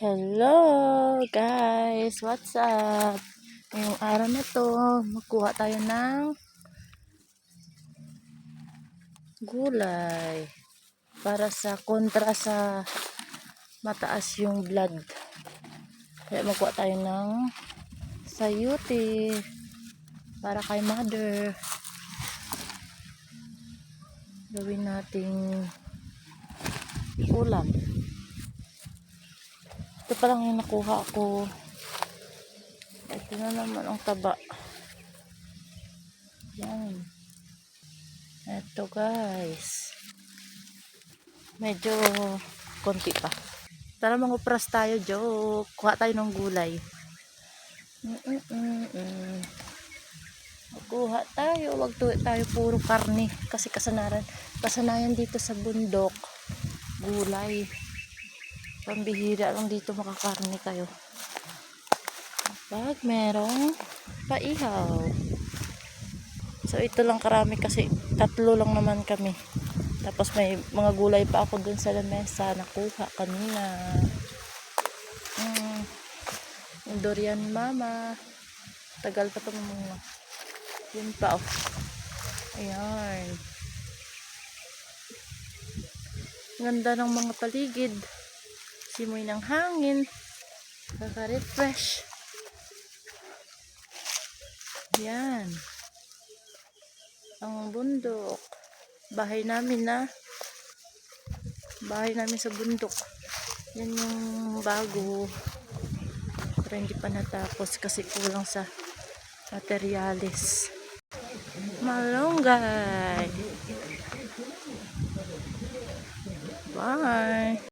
Hello guys, what's up? Ngayong araw na to, magkuha tayo ng gulay para sa kontra sa mataas yung blood. Kaya magkuha tayo ng sayuti para kay mother. Gawin nating ulam. Ito pa lang yung nakuha ko. Ito na naman ang taba. Yan. Ito guys. Medyo konti pa. Tara mangupras tayo, joke. Kuha tayo ng gulay. Kuha tayo. Wag tayo puro karne. Kasi kasanayan dito sa bundok. Gulay. Pambihira lang dito makakarne kayo. Pag merong paihaw. So ito lang karami kasi 3 lang naman kami. Tapos may mga gulay pa ako dun sa lamesa nakuha kanina. Durian mama. Tagal pa ito mga. Yun pa oh. Ayan. Ganda ng mga paligid. Simoy ng hangin. Kaka-refresh. Yan. Ang bundok. Bahay namin sa bundok. Yan yung bago. Pero hindi pa natapos kasi kulang sa materialis. Malunggay. Bye.